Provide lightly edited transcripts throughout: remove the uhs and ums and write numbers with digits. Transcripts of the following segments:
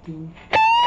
17.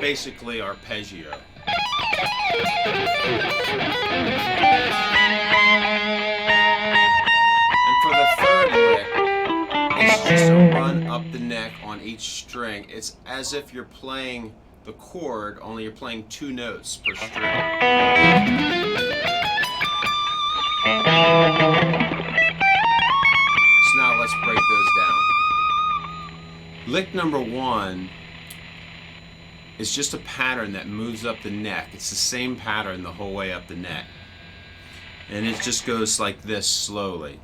Basically arpeggio. And for the third lick, it's just a run up the neck on each string. It's as if you're playing the chord, only you're playing 2 notes per string. So now let's break those down. Lick number 1 is just a pattern that moves up the neck. It's the same pattern the whole way up the neck. And it just goes like this slowly.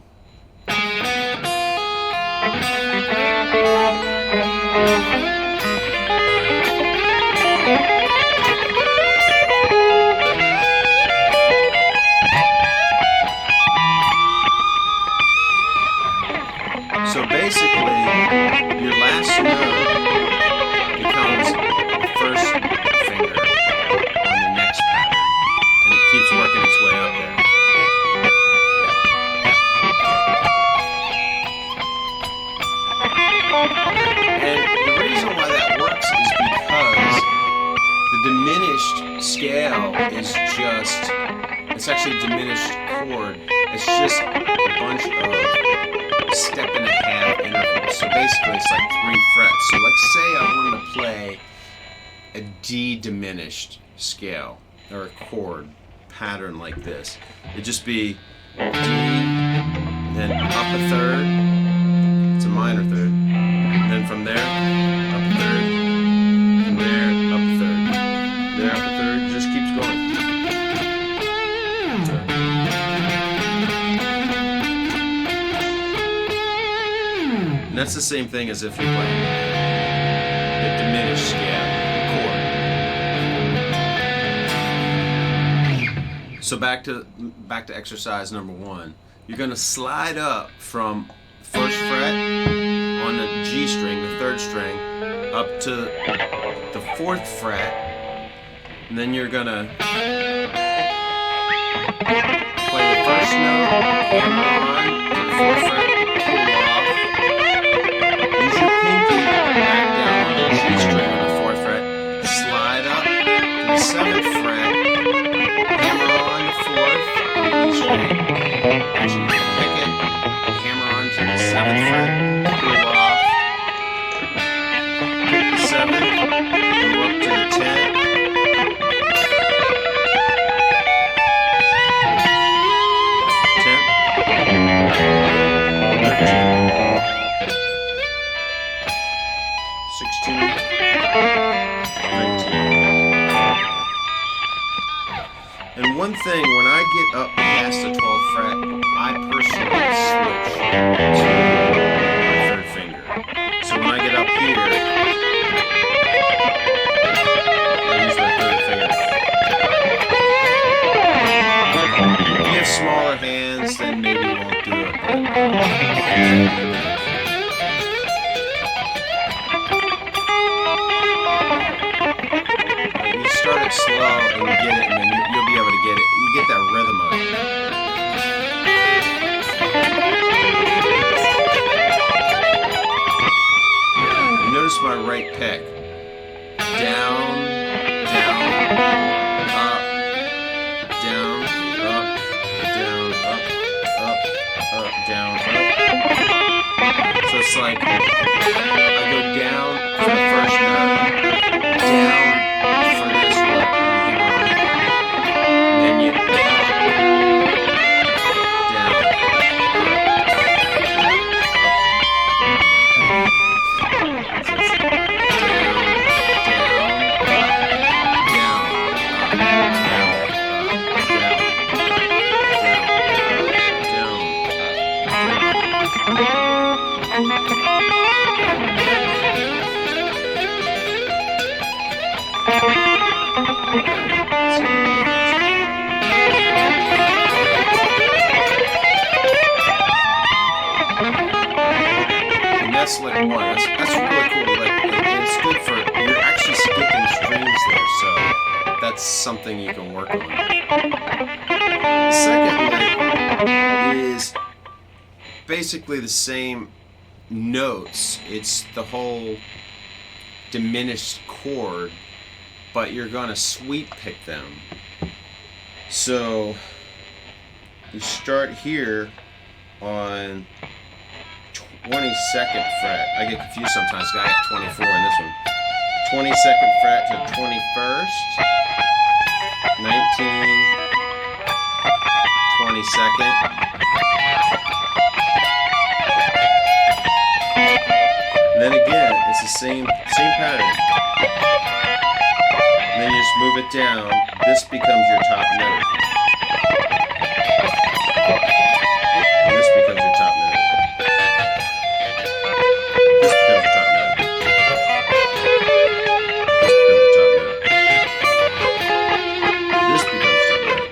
So basically, your last note becomes the first finger on the next pattern, and it keeps working its way up there. And the reason why that works is because the diminished scale is just, it's actually a diminished chord. It's just a bunch of step and a half intervals. So basically it's like 3 frets. So like say I wanted to play a D diminished scale or a chord pattern like this. It'd just be D, then up a third, it's a minor third, then from there, up a third, from there, that's the same thing as if you're playing the diminished scale chord. So back to exercise number 1. You're going to slide up from 1st fret on the G string, the 3rd string, up to the 4th fret, and then you're going to play the 1st note, hammer on to the 4th fret, pull off, use your pinky back down on the G string on the 4th fret, slide up to the 7th fret, hammer on the 4th on the E string, actually pick it, hammer on to the 7th fret, pull off, pick the 7th, go up to the 10th, 16, 19. And one thing, when I get up past the 12th fret, I personally switch to my 3rd finger. So when I get up here, I use my 3rd finger. If you have smaller hands, then maybe you won't do it. You start it slow and you get it, and then you'll be able to get it. You get that rhythm of it. Notice my right pick. Down, down, up, down, up, down, up, up, up, down, up. So it's like I go down for the 1st note, down for this one, and then you up, down, that's like 1. That's really cool. Like, it's good for, you're actually skipping strings there, so that's something you can work on. The second lick is basically the same notes. It's the whole diminished chord, but you're gonna sweep pick them. So you start here on 22nd fret. I get confused sometimes. I got 24 in this one. 22nd fret to 21st, 19, 22nd. And then again, it's the same pattern. And then you just move it down. This becomes your top note. And this becomes your top note. This becomes your top note. This becomes your top note. This becomes your top note. This becomes your top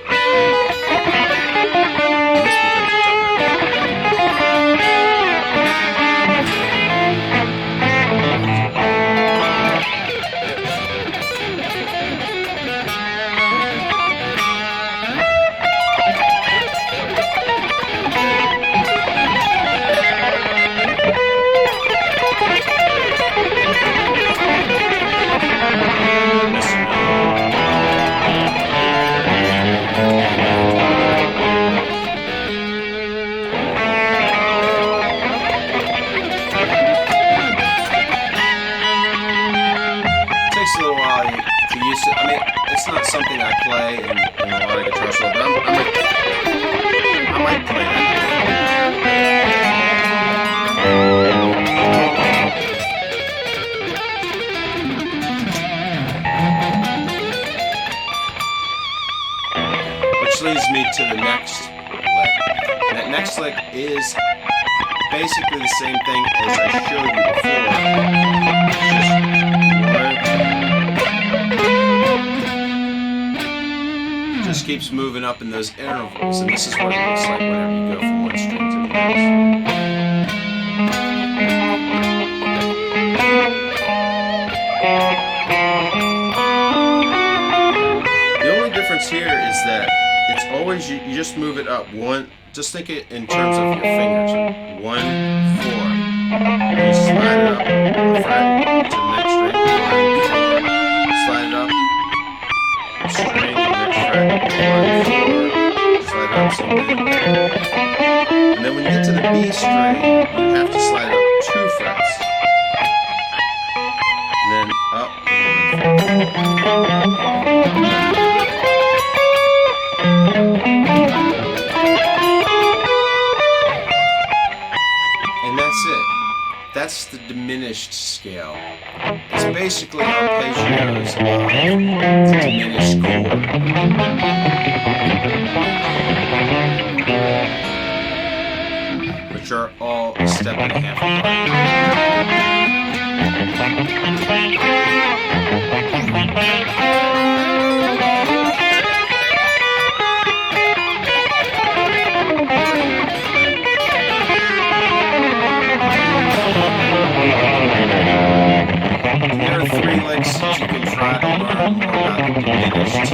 it's not something I play in a lot of guitar solos, but I might play that. Which leads me to the next lick. That next lick is basically the same thing as I showed you before. It's just keeps moving up in those intervals, and this is what it looks like whenever you go from one string to the next. The only difference here is that it's always, you just move it up one, just think it in terms of your fingers. 1, 4. And you slide it up a fret to the next string. 1, 4. Slide it up. String to the next fret. 1, 4. Slide it up some bit. And then when you get to the B string, you have to slide it up 2 frets. And then up 1. And that's it. That's the diminished scale. It's basically arpeggios of the diminished chord. Which are all a step and a half There are 3 licks that you can try to learn more about the diminished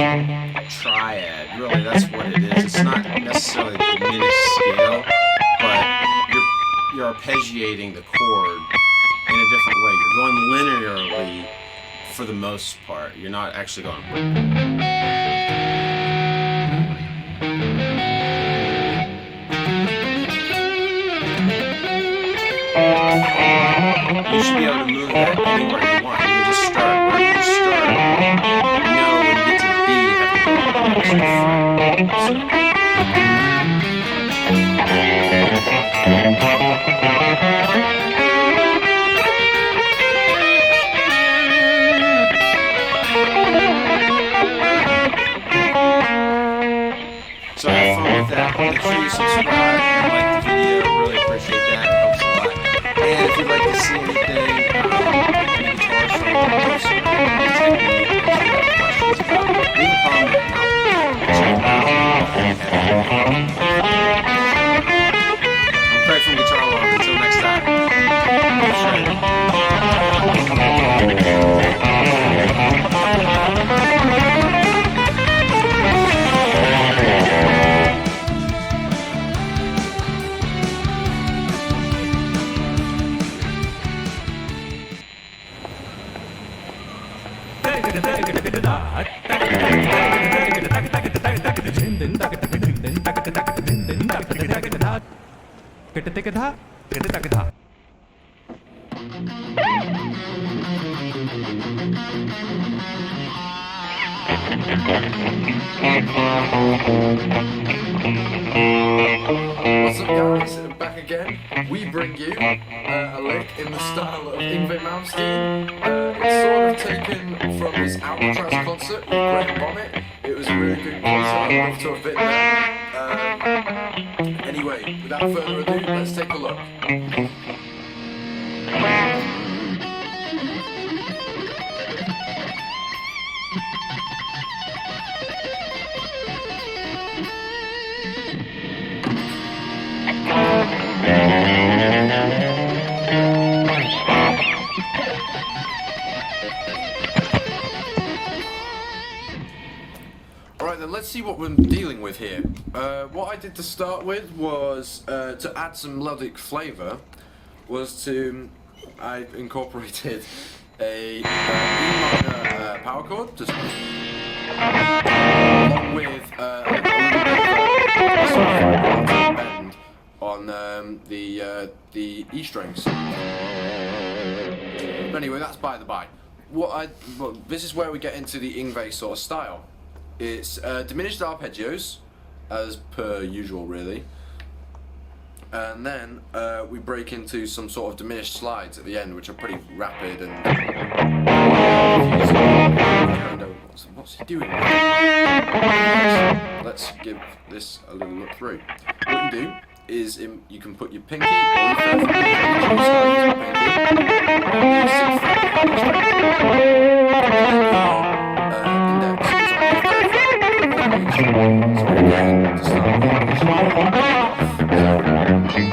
triad. Really, that's what it is. It's not necessarily the diminished scale, but you're arpeggiating the chord in a different way. You're going linearly for the most part. You're not actually going. You should be able to move that anywhere you want. You can just start where you start. You know when you get to B, you have to go to the next fret. So have fun with that. Make sure you subscribe and like the video. Really appreciate that. It helps a lot. And if you'd like to see anything, any guitars from the house, or any technique, or if you have questions about it, leave a comment and I'll check them out. I'm Craig from Guitar Love. Until next time. What's up, guys? Back again. We bring you a lick in the style of Yngwie Malmsteen. It's sort of taken from his Alcatraz concert with Graham Bonnet. It was a really good concert. I'd love to have been there. Anyway, without further ado, let's take a look. Alright then, let's see what we're dealing with here. What I did to start with was, to add some melodic flavour, I incorporated a E minor power chord, just along with a little bit of a bend on the E strings. But anyway, that's by the by. This is where we get into the Yngwie sort of style. It's diminished arpeggios, as per usual, really. And then we break into some sort of diminished slides at the end, which are pretty rapid and... What's he doing? Let's give this a little look through. What you do is you can put your pinky or your third finger. I use my pinky. The sixth fret on each finger. Index is on your third fret. So again, to start so to go into the diminished root, we're going to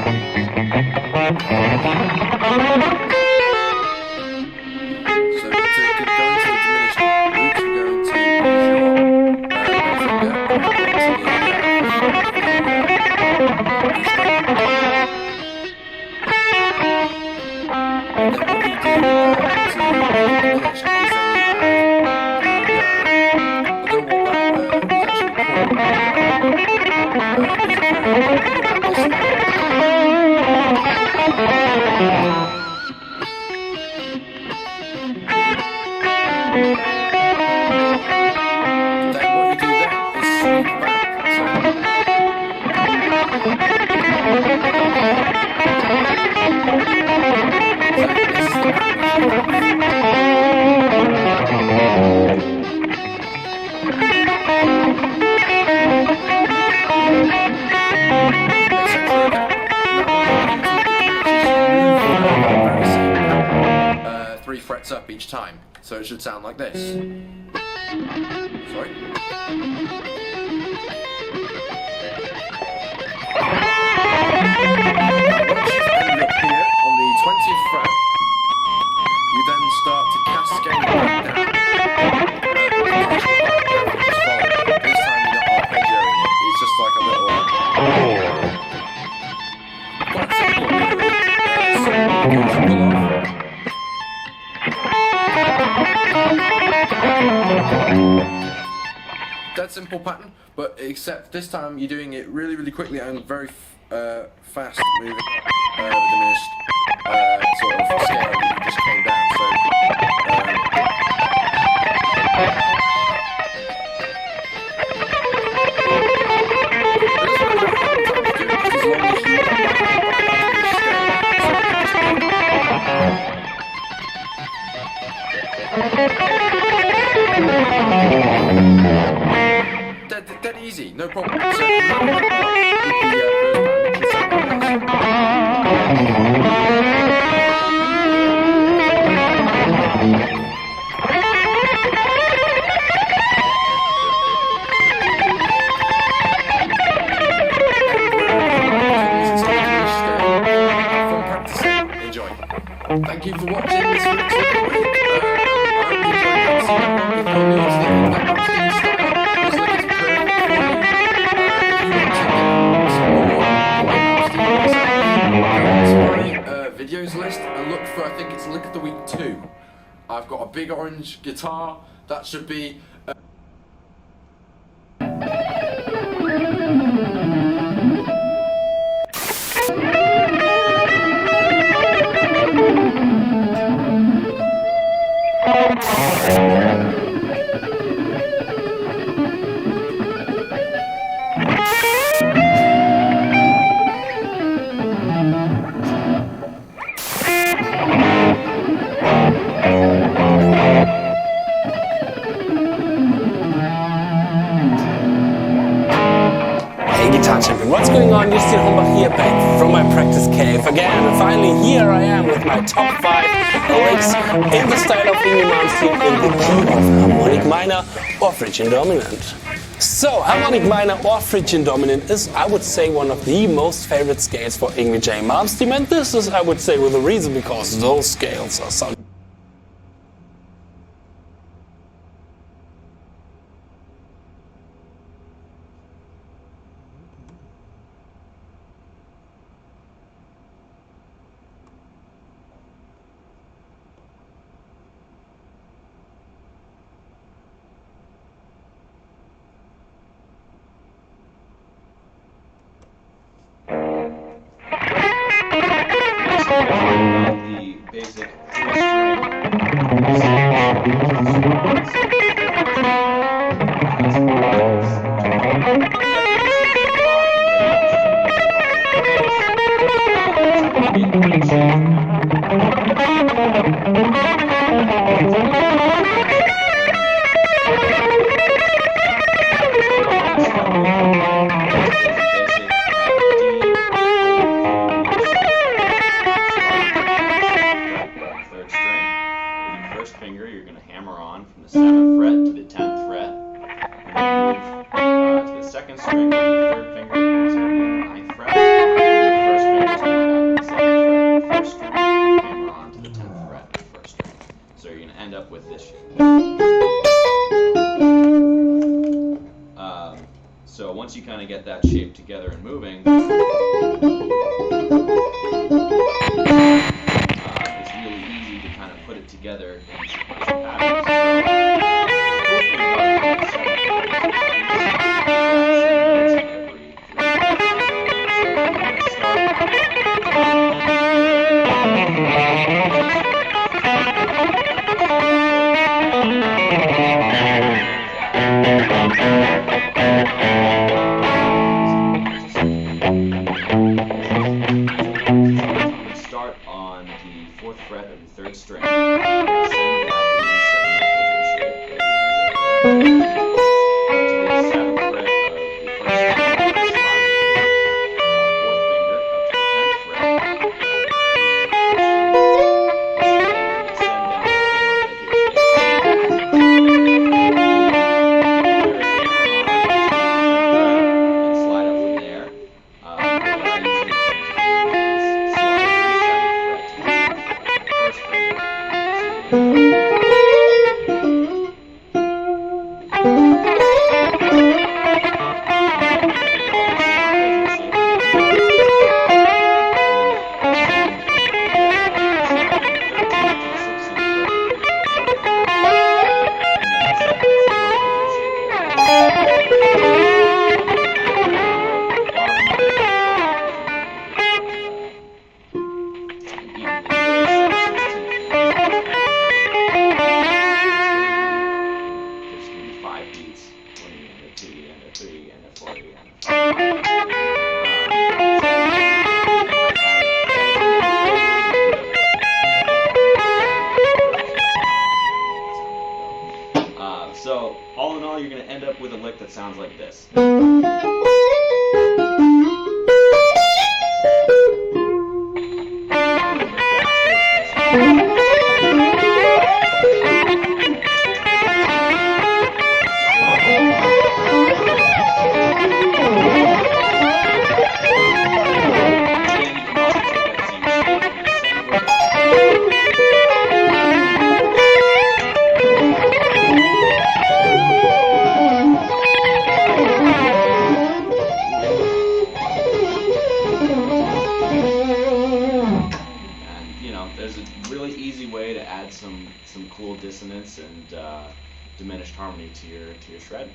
use your finger and go into frets up each time, so it should sound like this. Sorry. Once you've ended up here on the 20th fret, you then start to cascade back down. This time you're not arpeggiating it, it's just like a little quite simple really. Dead simple pattern, but except this time you're doing it really, really quickly and very fast moving the diminished sort of scale that you just came down. So dead easy, no problem. So enjoy. Thank you for watching this week's week. Videos list and look for, I think it's Lick of the Week 2. I've got a big orange guitar that should be Guitar Champion, what's going on? Justin Hombach here, back from my practice cave again, and finally here I am with my top 5 licks in the style of Ingrid Malmsteen in the key of harmonic minor or Phrygian dominant. So, harmonic minor or Phrygian dominant is, I would say, one of the most favorite scales for Ingrid J. Malmsteen, and this is, I would say, with a reason, because those scales are sounding the basic first finger, you're going to hammer on from the 7th fret to the 10th fret. And then move to the 2nd string with your 3rd finger to the 9th fret. And your first finger is going to back on the 7th fret, the 1st string, hammer on to the 10th fret, the 1st string. So you're going to end up with this shape. So once you kind of get that shape together and moving, it's really easy to kind of put it together in sequential patterns. Start on the 4th fret of the 3rd string. Send that diminished 7th arpeggio shape that you measured there. To the 7th fret of the 1st string, slide the 4th finger up to the 10th fret. Send down the same arpeggio shape. And slide up from there. What I usually tend to do is slide from the 7th fret to the 10th fret with the first finger. So all in all, you're going to end up with a lick that sounds like this. There's a really easy way to add some cool dissonance and diminished harmony to your shred.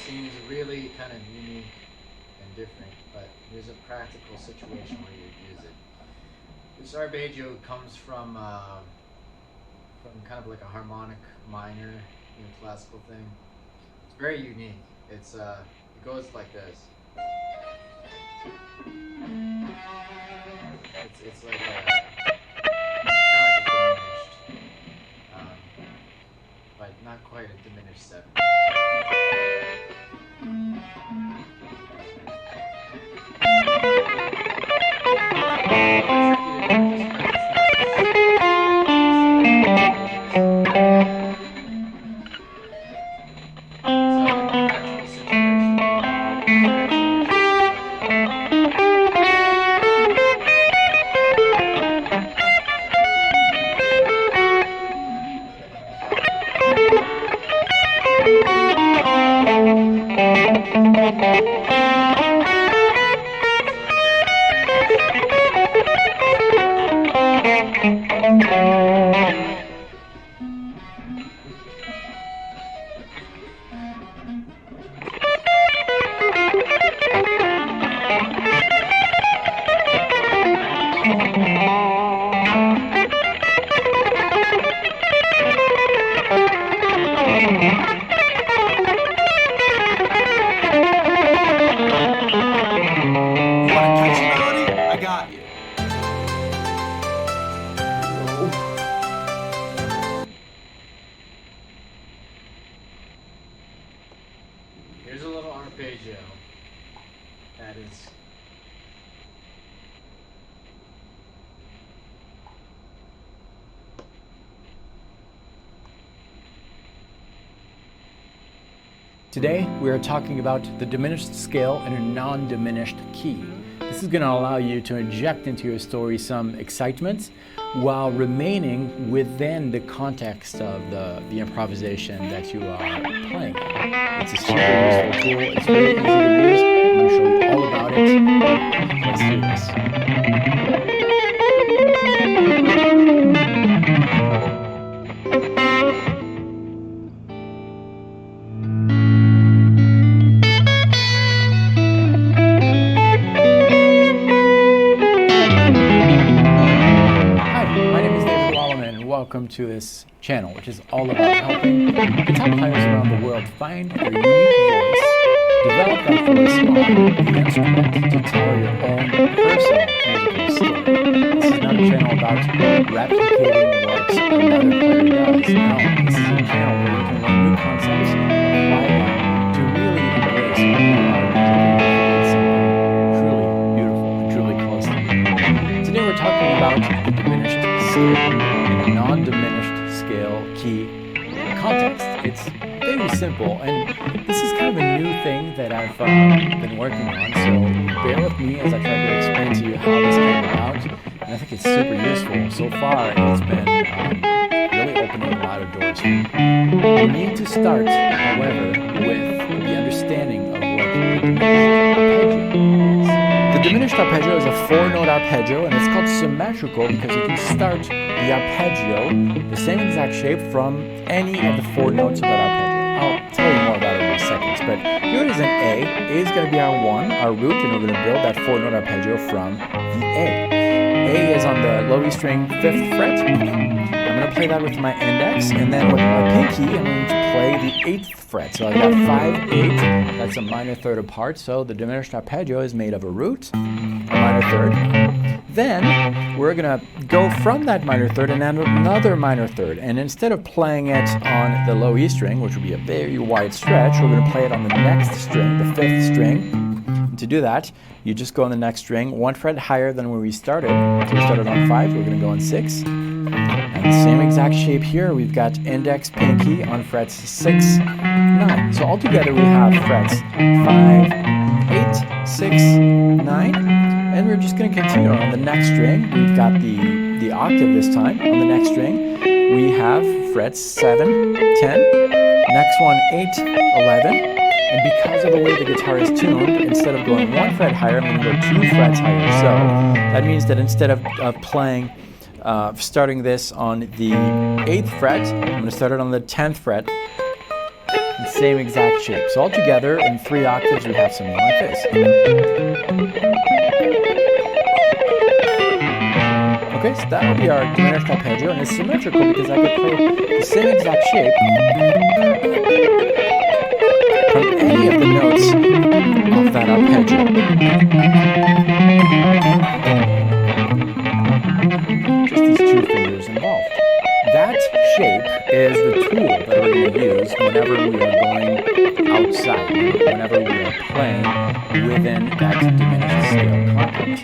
Seems really kind of unique and different, but there's a practical situation where you use it. This arpeggio comes from kind of like a harmonic minor, classical thing. It's very unique. It goes like this. It's like a diminished, but not quite a diminished 7. arpeggio that is Today, we are talking about the diminished scale in a non-diminished key. This is going to allow you to inject into your story some excitement while remaining within the context of the improvisation that you are playing. It's a super useful tool. It's very easy to use. I'm going to show you all about it. Let's do this. Welcome to this channel, which is all about helping guitar players around the world find their unique voice, develop that voice on the instrument to tell your own personal musical story. This is not a channel about replicating what another player does. No, this is a channel where you can learn new concepts, apply them to really embrace who you are and something truly beautiful and truly close to you. Today we're talking about the diminished scale. Non-diminished scale key context. It's very simple, and this is kind of a new thing that I've been working on, so bear with me as I try to explain to you how this came about, and I think it's super useful. So far, it's been really opening a lot of doors for me. You need to start, however, with the understanding of what the diminished arpeggio is. The diminished arpeggio is a 4-note arpeggio, and it's called symmetrical because you can start the arpeggio the same exact shape from any of the 4 notes of that arpeggio. I'll tell you more about it in a second, but here it is in A. A is going to be our 1, our root, and we're going to build that 4-note arpeggio from the A. A is on the low E string 5th fret. I'm going to play that with my index, and then with my pinky, I'm going to play the 8th fret. So I've got 5, 8, that's a minor third apart, so the diminished arpeggio is made of a root, a minor third. Then we're going to go from that minor third and add another minor third. And instead of playing it on the low E string, which would be a very wide stretch, we're going to play it on the next string, the 5th string. And to do that, you just go on the next string, 1 fret higher than where we started. So we started on 5, we're going to go on 6. And the same exact shape here, we've got index, pinky on frets 6, 9. So altogether we have frets 5, 8, 6, 9. And we're just going to continue on the next string. We've got the octave this time. On the next string, we have frets 7, 10. Next one, 8, 11. And because of the way the guitar is tuned, instead of going 1 fret higher, I'm going to go 2 frets higher. So that means that instead of playing, starting this on the 8th fret, I'm going to start it on the 10th fret. The same exact shape. So altogether, in 3 octaves, we have something like this. Okay, so that would be our diminished arpeggio, and it's symmetrical because I could play the same exact shape from any of the notes of that arpeggio. Just these 2 fingers involved. That shape is the tool that we're going to use whenever we are going outside, whenever we are playing within that diminished scale context.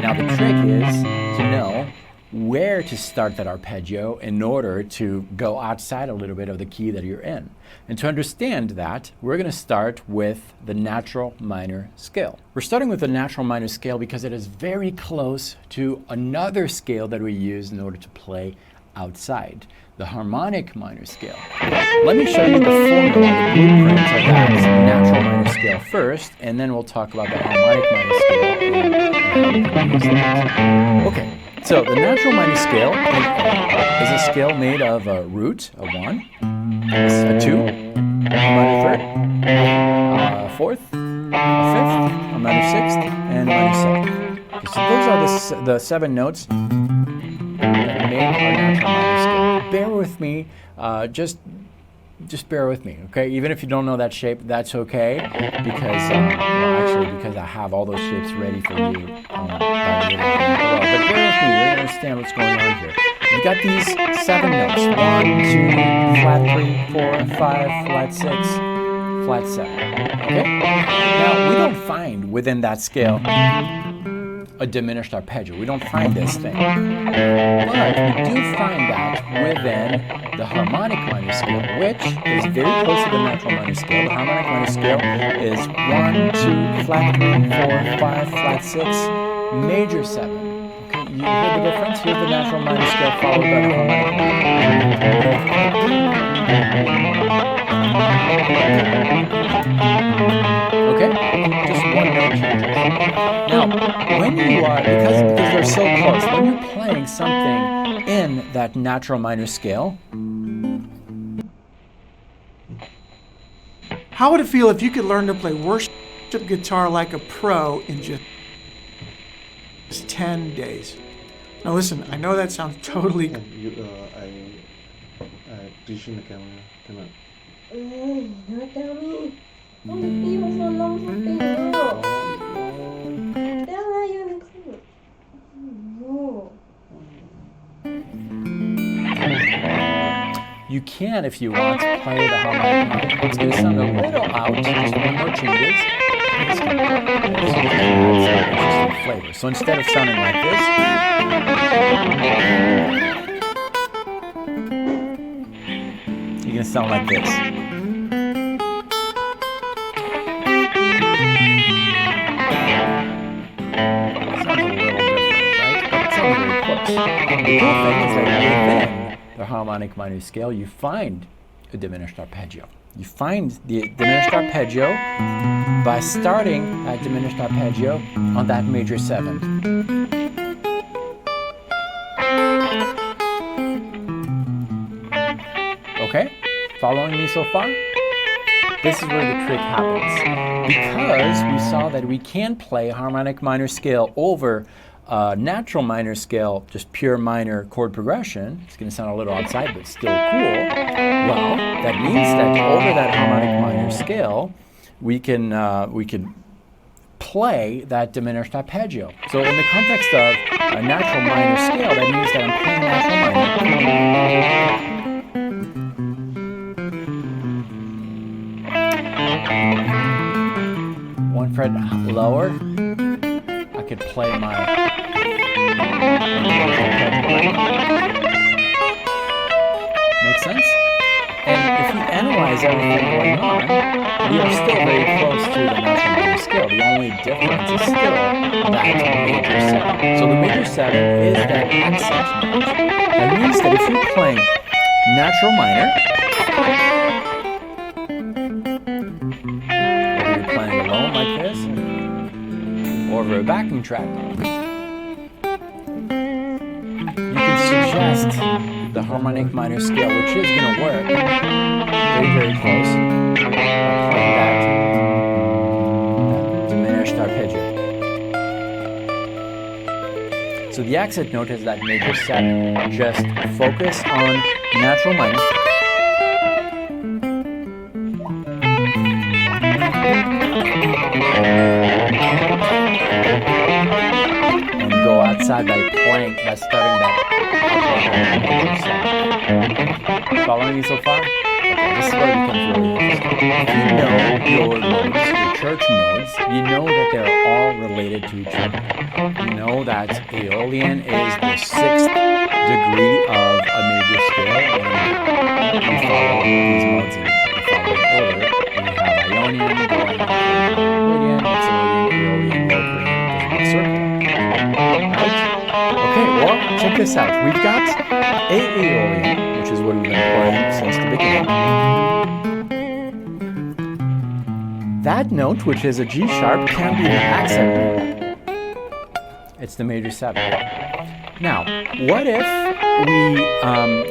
Now the trick is to know where to start that arpeggio in order to go outside a little bit of the key that you're in. And to understand that, we're going to start with the natural minor scale. We're starting with the natural minor scale because it is very close to another scale that we use in order to play outside, the harmonic minor scale. Let me show you the formula, the blueprint of that natural minor scale first, and then we'll talk about the harmonic minor scale and how we can use that. Okay. So the natural minor scale is a scale made of a root, a 1, a 2, a minor third, a 4th, a 5th, a minor 6th, and a minor 7th. Okay, so those are the 7 notes that make our natural minor scale. Bear with me, just bear with me, okay? Even if you don't know that shape, that's okay, because, because I have all those shapes ready for you by the video below. But bear with me, you're going to understand what's going on here. We've got these 7 notes, 1, 2, flat 3, 4, 5, flat 6, flat 7. Okay? Now, we don't find within that scale a diminished arpeggio. We don't find this thing. But we do find that within the harmonic minor scale, which is very close to the natural minor scale. The harmonic minor scale is 1, 2, flat 3, 4, 5, flat 6, major 7. Okay, you hear the difference? Here's the natural minor scale followed by the harmonic minor. Okay? Just one note changes. Now, when you are, because they're so close, when you're playing something in that natural minor scale, How would it feel if you could learn to play worship guitar like a pro in just 10 days? Now listen, I know that sounds totally... I teaching the camera. Come on. Don't tell me. Oh, the fee was so long to pay out. Tell her you include. Oh, you can, if you want, play the harmonic minor. It's going to sound a little out, just one more changes. It's going to add some interesting flavor. So instead of sounding like this, you're going to sound like this. Sounds a little different, right? But it sounds very close. The cool thing is that within the harmonic minor scale, you find a diminished arpeggio. You find the diminished arpeggio by starting that diminished arpeggio on that major 7. Okay? Following me so far? This is where the trick happens. Because we saw that we can play harmonic minor scale over natural minor scale, just pure minor chord progression. It's going to sound a little outside, but still cool. Well, that means that over that harmonic minor scale, we can play that diminished arpeggio. So in the context of a natural minor scale, that means that I'm playing natural minor. One fret lower, I could play my Make sense? And if we analyze everything going on, we are still very close to the natural minor scale. The only difference is still that major 7. So the major 7 is that accent note. That means that if you're playing natural minor, or you're playing alone like this, or over a backing track, you can suggest the harmonic minor scale, which is going to work very, very close, playing that diminished arpeggio. So the accent note is that major 7. Just focus on natural minor. And go outside by playing, by starting that major 7. Following me so far? Okay, this is where it becomes really interesting. If you know your modes, your church modes, you know that they're all related to each other. You know that Aeolian is the 6th degree of a major scale, and you follow these modes in the following order. We have Ionian, going on Lydian, Mixolydian, Aeolian, Locrian, there's a big circle. Right? Okay, well, check this out. We've got Aeolian, which is what we've been playing since the beginning. That note, which is a G sharp, can be the accent note. It's the major 7. Now, what if we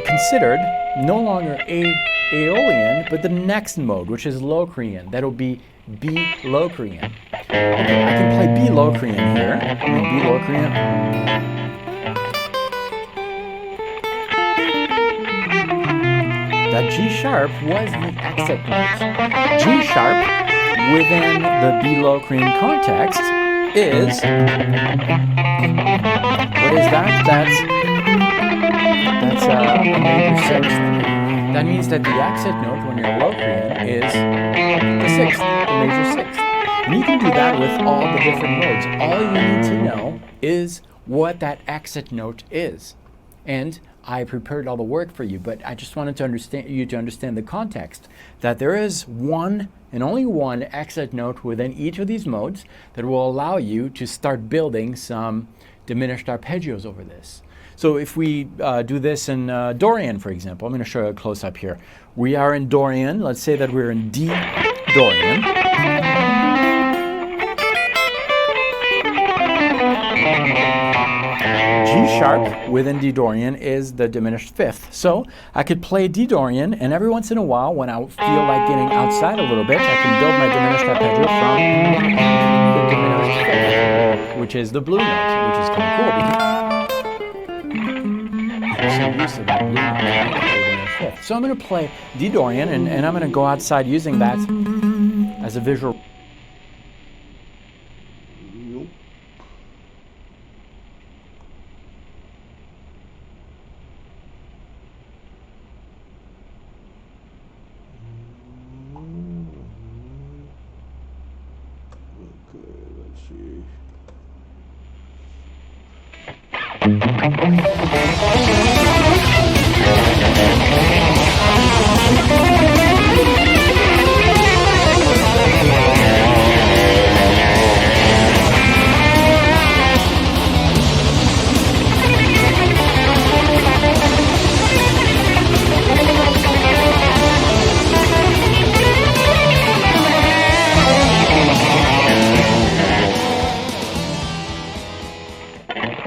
considered no longer Aeolian, but the next mode, which is Locrian? That'll be B Locrian. Okay, I can play B Locrian here. B Locrian. That G sharp was the accent note. G sharp within the B Locrian context is, what is that? That's a major 6th. That means that the accent note when you're Locrian is the sixth, the major sixth. And you can do that with all the different modes. All you need to know is what that exit note is. And I prepared all the work for you, but I just wanted to understand the context, that there is one and only one exit note within each of these modes that will allow you to start building some diminished arpeggios over this. So if we do this in Dorian, for example, I'm going to show you a close-up here. We are in Dorian. Let's say that we're in D Dorian. G sharp within D Dorian is the diminished fifth. So I could play D Dorian, and every once in a while, when I feel like getting outside a little bit, I can build my diminished arpeggio from the diminished fifth, which is the blue note, which is kind of cool because I'm so used to that blue note, the diminished fifth. So I'm going to play D Dorian, and I'm going to go outside using that as a visual.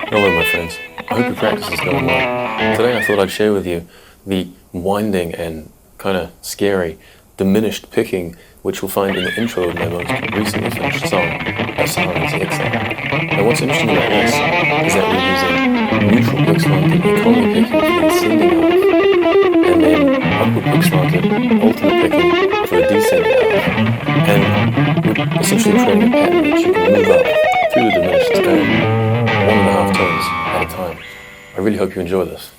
Hello my friends, I hope your practice is going well. Today I thought I'd share with you the winding and kind of scary diminished picking which you'll find in the intro of my most recently finished song, Asara's Exit. Now what's interesting about this is that we're using neutral pick slanted economy picking for the ascending half, and then upward pick slanted ultimate picking for the descending half. And we're essentially creating a pattern which you can move up through the diminished scale 1.5 tones at a time. I really hope you enjoy this.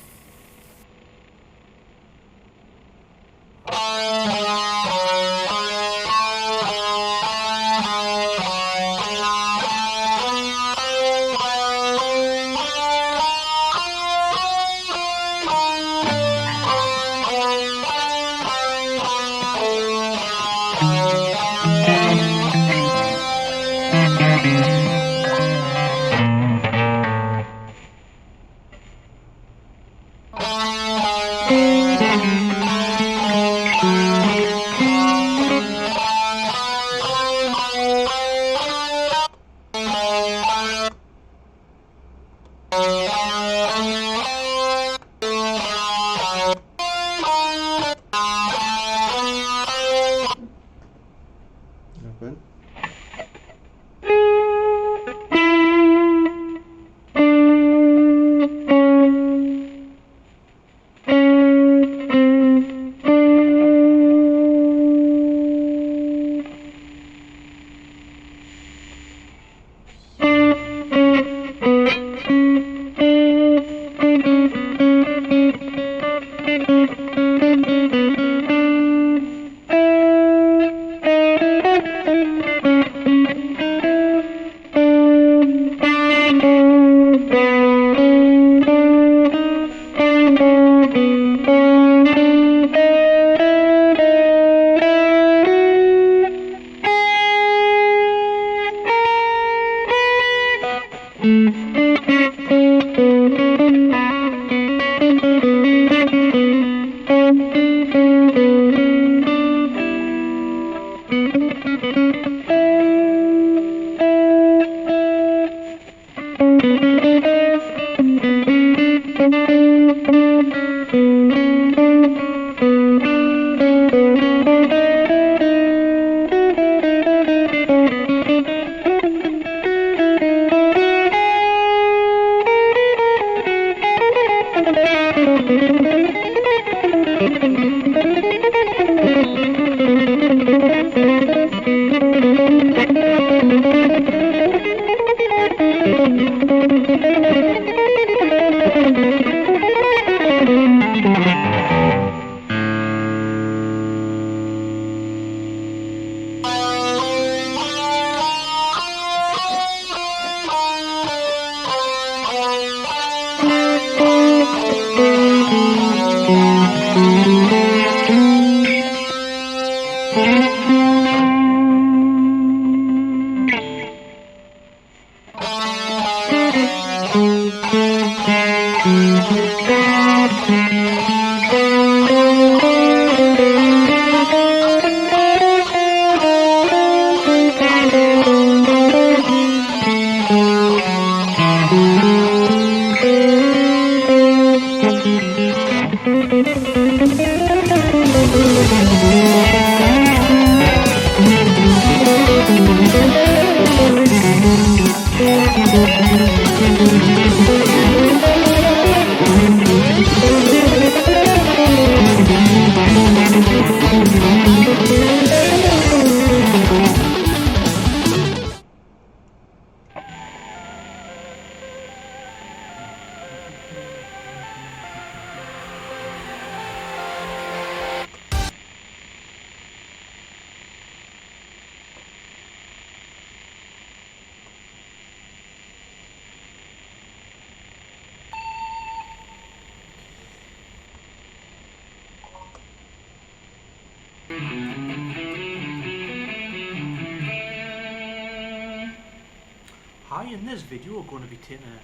Hi, in this video we're going to be taking a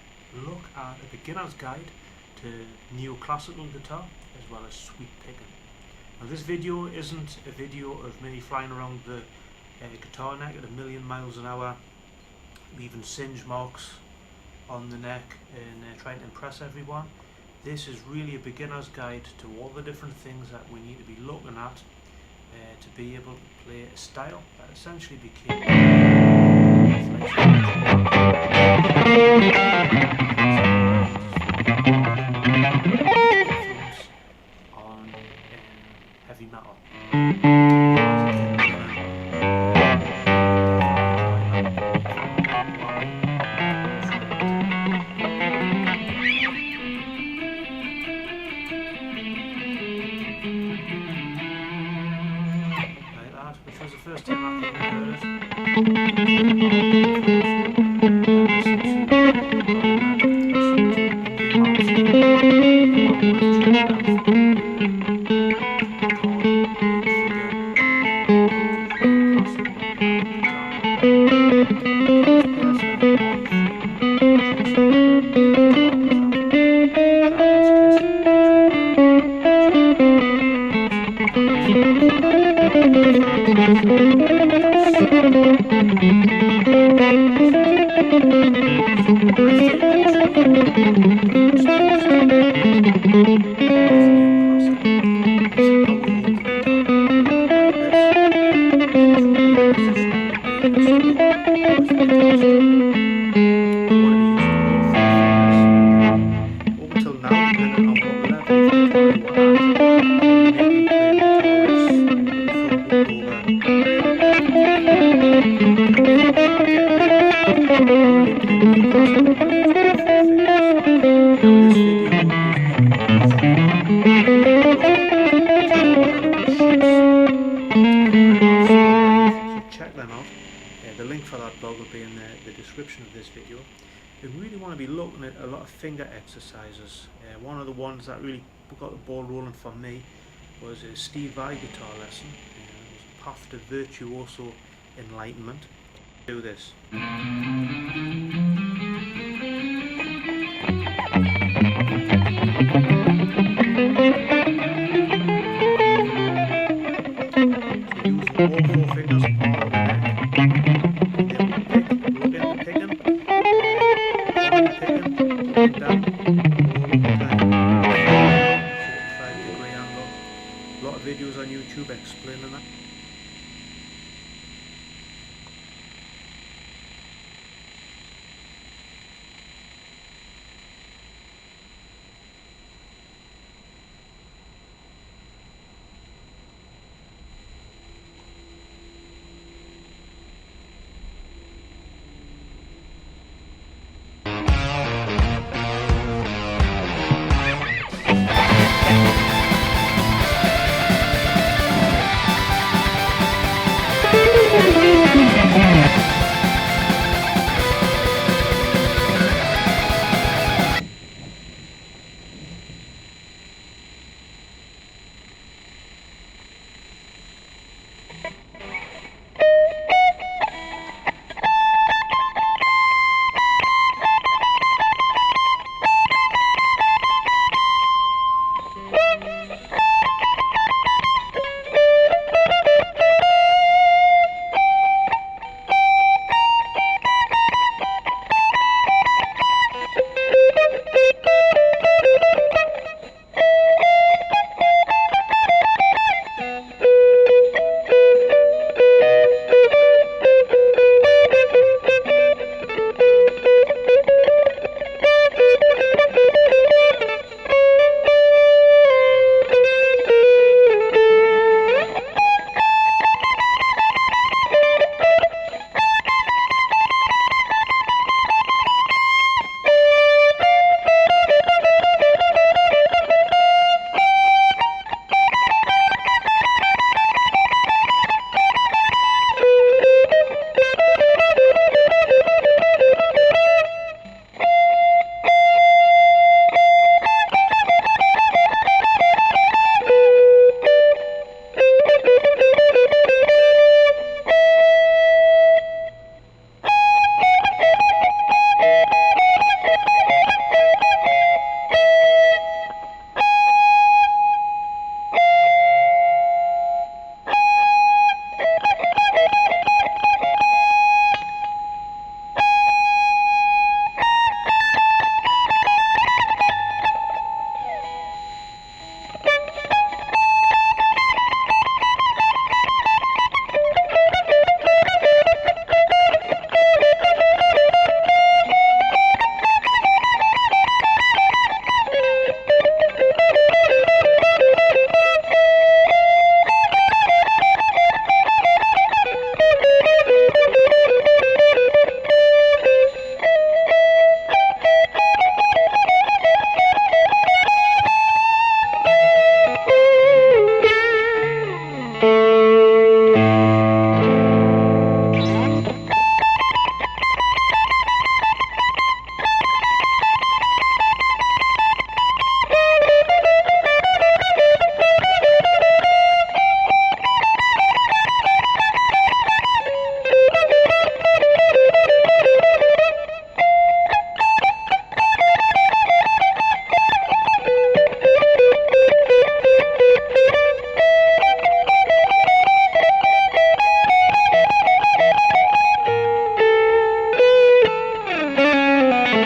look at a beginner's guide to neoclassical guitar as well as sweep picking. Now this video isn't a video of me flying around the guitar neck at 1,000,000 miles an hour, leaving singe marks on the neck and trying to impress everyone. This is really a beginner's guide to all the different things that we need to be looking at to be able to play a style that essentially became on heavy metal. Which was the first time I came and heard it. The link for that blog will be in the description of this video. We really want to be looking at a lot of finger exercises. One of the ones that really got the ball rolling for me was a Steve Vai guitar lesson. It was a path to virtuoso enlightenment. Do this. So using all 4 fingers on the neck. A lot of videos on YouTube explaining that.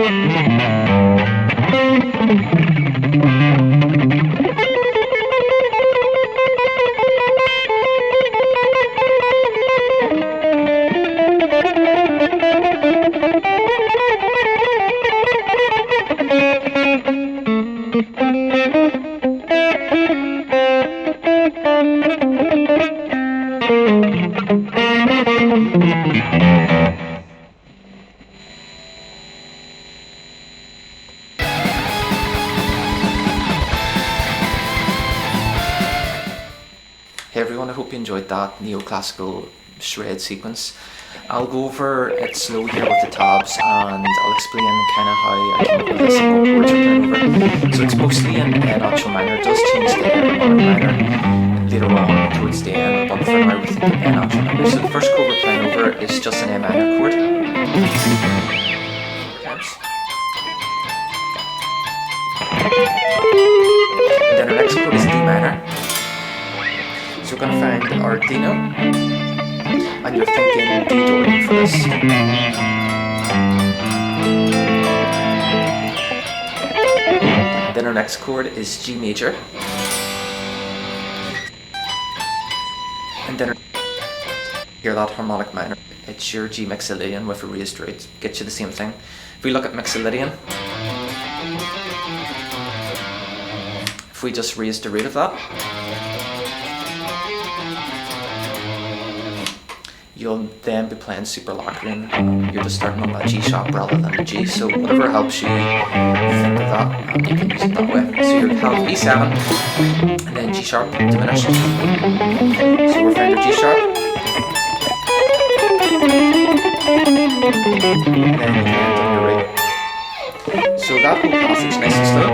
Hey everyone, I hope you enjoyed that neoclassical shred sequence. I'll go over it slow here with the tabs and I'll explain kind of how I came up with this and what chords are playing over. So it's mostly in A natural minor, it does change to A harmonic minor later on towards the end, but for now we think in A natural minor. So the first chord we're playing over is just an A minor chord. And then our next chord is D minor. So we're going to find our D note, and you're thinking D Dorian for this. Then our next chord is G major. And then hear that harmonic minor. It's your G mixolydian with a raised root. Gets you the same thing. If we look at mixolydian, if we just raise the root of that, you'll then be playing super Locrian. You're just starting on that G sharp rather than the G. So whatever helps you think of that, and you can use it that way. So you have E7 and then G sharp diminished. So we're finding G sharp. And then you can end on your rate. So that whole passage nice and slow.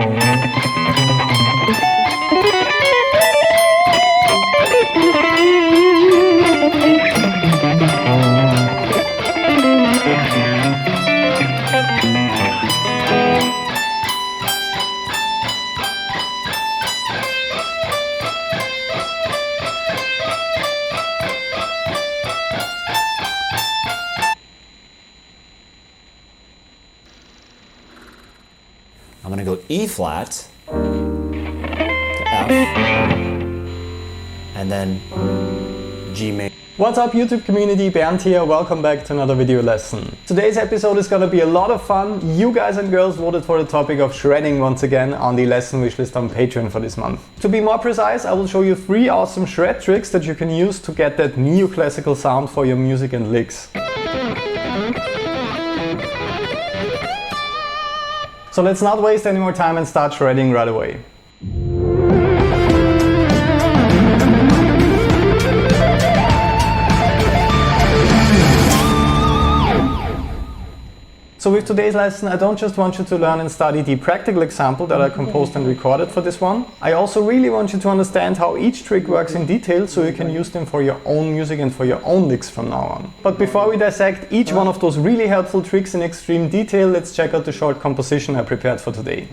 I'm going to go E flat to F and then G major. What's up YouTube community, Bernd here, welcome back to another video lesson. Today's episode is gonna be a lot of fun. You guys and girls voted for the topic of shredding once again on the lesson wishlist on Patreon for this month. To be more precise, I will show you 3 awesome shred tricks that you can use to get that neoclassical sound for your music and licks. So let's not waste any more time and start shredding right away. So with today's lesson, I don't just want you to learn and study the practical example that I composed and recorded for this one. I also really want you to understand how each trick works in detail so you can use them for your own music and for your own licks from now on. But before we dissect each one of those really helpful tricks in extreme detail, let's check out the short composition I prepared for today.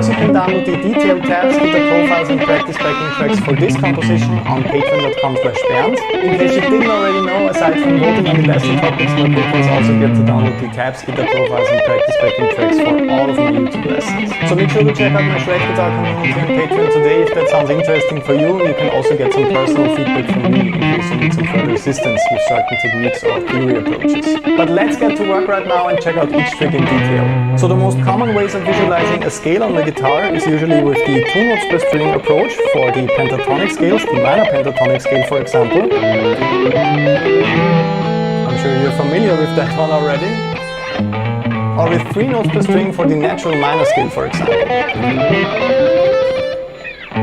You can download the detailed tabs, guitar profiles and practice backing tracks for this composition on patreon.com/Bernd. In case you didn't already know, aside from voting on the lesson topics, my patrons also get to download the tabs, guitar profiles and practice backing tracks for all of my YouTube lessons. So make sure to check out my shred guitar community on Patreon today if that sounds interesting for you. You can also get some personal feedback from me in case you need some further assistance with certain techniques or theory approaches. But let's get to work right now and check out each trick in detail. So the most common ways of visualizing a scale on the guitar is usually with the 2 notes per string approach for the pentatonic scales, the minor pentatonic scale for example. I'm sure you're familiar with that one already. Or with 3 notes per string for the natural minor scale for example.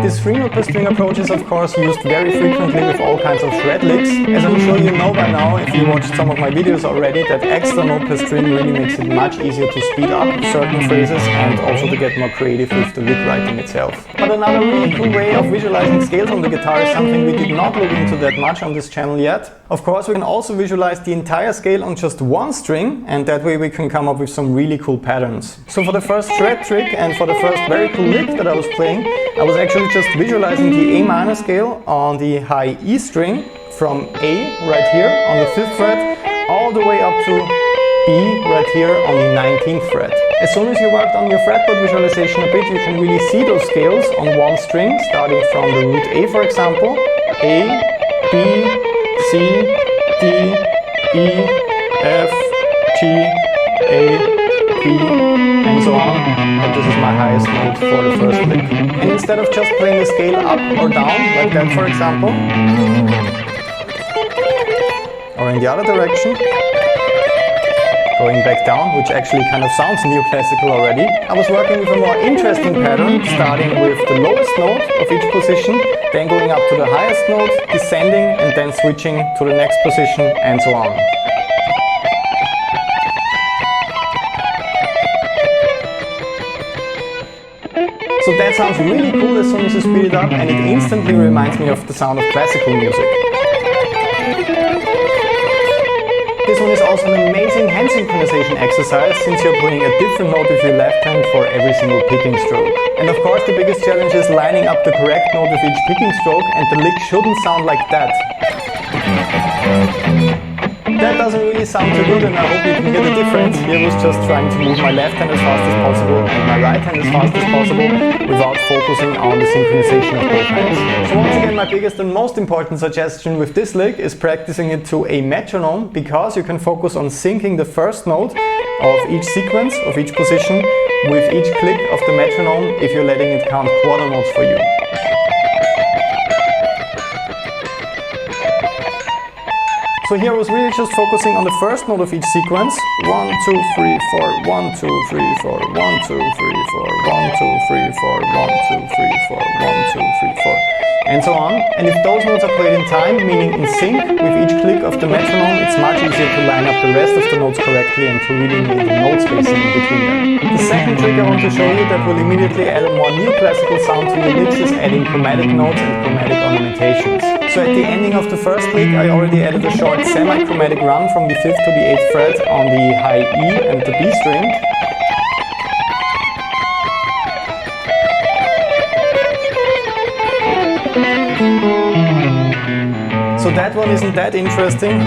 This 3 note per string approach is of course used very frequently with all kinds of shred licks. As I'm sure you know by by now, if you watched some of my videos already, that extra note per string really makes it much easier to speed up certain phrases and also to get more creative with the lick writing itself. But another really cool way of visualizing scales on the guitar is something we did not look into that much on this channel yet. Of course, we can also visualize the entire scale on just one string, and that way we can come up with some really cool patterns. So for the first shred trick and for the first very cool lick that I was playing, I was actually just visualizing the A minor scale on the high E string from A right here on the 5th fret all the way up to B right here on the 19th fret. As soon as you worked on your fretboard visualization a bit, you can really see those scales on one string, starting from the root A, for example, A, B, C, D, E, F, G, A, B, and so on. But this is my highest note for the first lick. And instead of just playing the scale up or down, like that for example, or in the other direction, going back down, which actually kind of sounds neoclassical already, I was working with a more interesting pattern, starting with the lowest note of each position, then going up to the highest note, descending, and then switching to the next position, and so on. So that sounds really cool as soon as you speed it up, and it instantly reminds me of the sound of classical music. This one is also an amazing hand synchronization exercise, since you're playing a different note with your left hand for every single picking stroke. And of course the biggest challenge is lining up the correct note with each picking stroke, and the lick shouldn't sound like that. That doesn't really sound too good, and I hope you can hear the difference. Here I was just trying to move my left hand as fast as possible and my right hand as fast as possible without focusing on the synchronization of both hands. So once again, my biggest and most important suggestion with this lick is practicing it to a metronome, because you can focus on syncing the first note of each sequence, of each position, with each click of the metronome if you're letting it count quarter notes for you. So here I was really just focusing on the first note of each sequence. 1, 2, 3, 4, 1, 2, 3, 4, 1, 2, 3, 4, 1, 2, 3, 4, 1, 2, 3, 4, 1, 2, 3, 4, and so on. And if those notes are played in time, meaning in sync with each click of the metronome, it's much easier to line up the rest of the notes correctly and to really nail the note spacing in between them. The second trick I want to show you that will immediately add a more neoclassical sound to your licks is adding chromatic notes and chromatic ornamentations. So at the ending of the first lick, I already added a short semi-chromatic run from the 5th to the 8th fret on the high E and the B string. So that one isn't that interesting.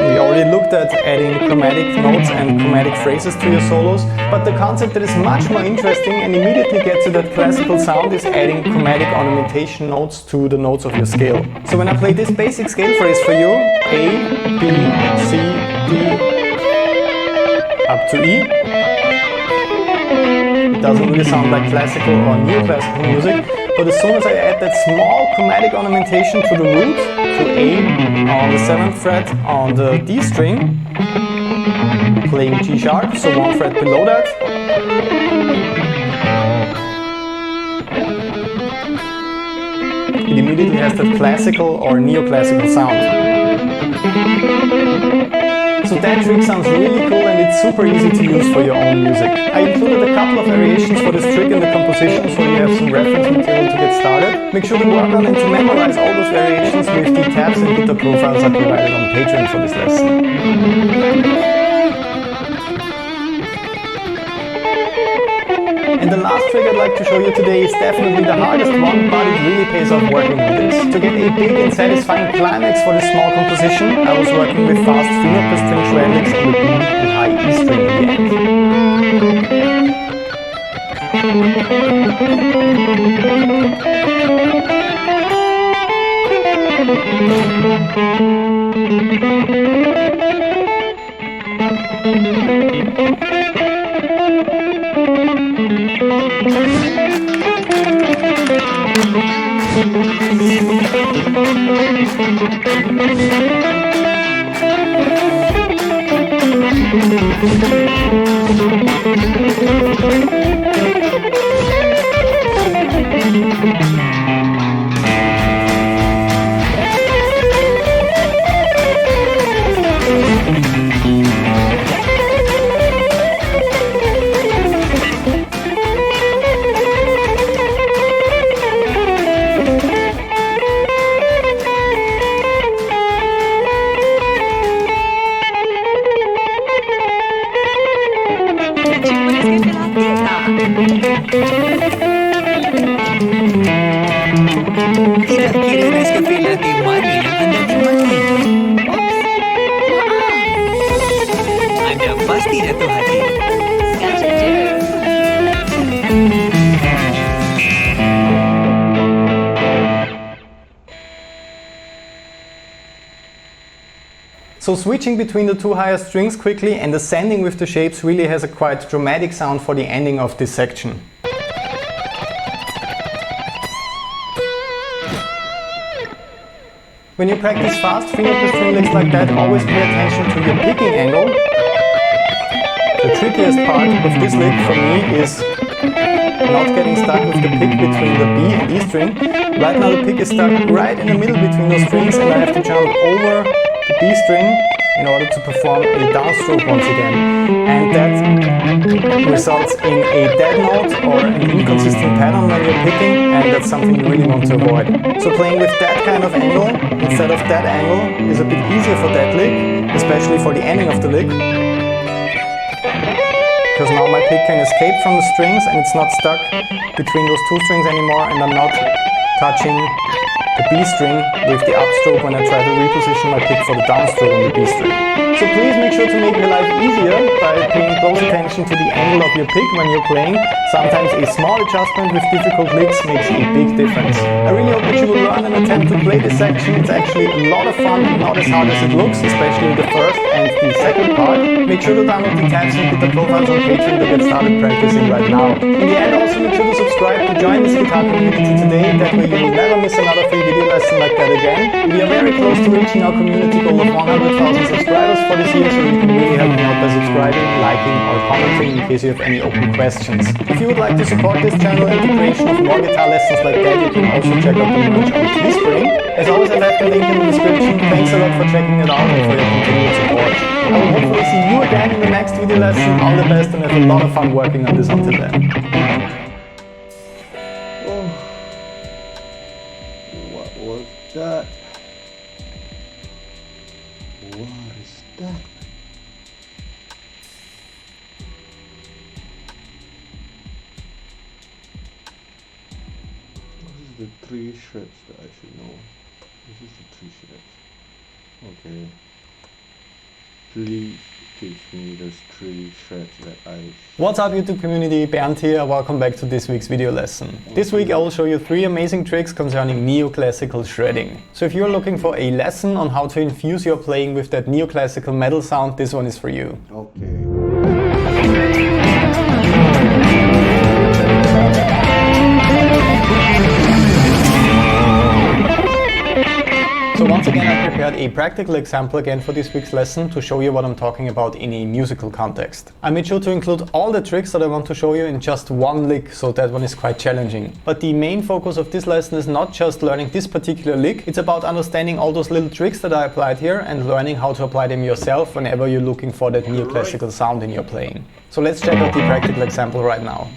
We already looked at adding chromatic notes and chromatic phrases to your solos, but the concept that is much more interesting and immediately gets you that classical sound is adding chromatic ornamentation notes to the notes of your scale. So when I play this basic scale phrase for you, A, B, C, D, up to E, it doesn't really sound like classical or neoclassical music, but as soon as I add that small chromatic ornamentation to the root, to A on the 7th fret on the D string, playing G sharp, so 1 fret below that, it immediately has that classical or neoclassical sound. So that trick sounds really cool, and it's super easy to use for your own music. I included a couple of variations for this trick in the composition, so you have some reference material to get started. Make sure to work on and to memorize all those variations with the tabs and guitar profiles I provided on Patreon for this lesson. And the last trick I'd like to show you today is definitely the hardest one, but it really pays off working on this. To get a big and satisfying climax for this small composition, I was working with fast 3-note per string shred licks on the B and high E string in the end. Tidak kira Nescafe latte mana yang anda nikmati? Anda pasti jatuh hati. So switching between the two higher strings quickly and ascending with the shapes really has a quite dramatic sound for the ending of this section. When you practice fast finger to string licks like that, always pay attention to your picking angle. The trickiest part of this lick for me is not getting stuck with the pick between the B and E string. Right now the pick is stuck right in the middle between those strings and I have to jump over the B string in order to perform a downstroke once again. And that results in a dead note or an inconsistent pattern when you're picking, and that's something you really want to avoid. So playing with that kind of angle instead of that angle is a bit easier for that lick, especially for the ending of the lick. Because now my pick can escape from the strings and it's not stuck between those two strings anymore, and I'm not touching the B string with the upstroke when I try to reposition my pick for the downstroke on the B string. So please make sure to make your life easier by paying close attention to the angle of your pick when you're playing. Sometimes a small adjustment with difficult licks makes a big difference. I really hope that you will learn and attempt to play this section. It's actually a lot of fun, not as hard as it looks, especially the first and the second part. Make sure to download the tabs and hit the profiles on Patreon to get started practicing right now. In the end, also make sure to subscribe to join this guitar community today. That way you will never miss another free video lesson like that again. We are very close to reaching our community goal of 100,000 subscribers for this year, so you can really help me out by subscribing, liking or commenting in case you have any open questions. If you would like to support this channel and the creation of more guitar lessons like that, you can also check out the merch on Teespring. As always, I left the link in the description. Thanks a lot for checking it out and for your continued support. I will hopefully see you again in the next video lesson. All the best and have a lot of fun working on this until then. What was that? What is that? This is the 3 shreds that I should know. This is the 3 shreds. Okay. Please teach me those 3 shreds that I... What's up YouTube community, Bernd here, welcome back to this week's video lesson. This week I will show you 3 amazing tricks concerning neoclassical shredding. So if you're looking for a lesson on how to infuse your playing with that neoclassical metal sound, this one is for you. Okay. So once again I prepared a practical example again for this week's lesson to show you what I'm talking about in a musical context. I made sure to include all the tricks that I want to show you in just one lick, so that one is quite challenging. But the main focus of this lesson is not just learning this particular lick, it's about understanding all those little tricks that I applied here and learning how to apply them yourself whenever you're looking for that neoclassical sound in your playing. So let's check out the practical example right now.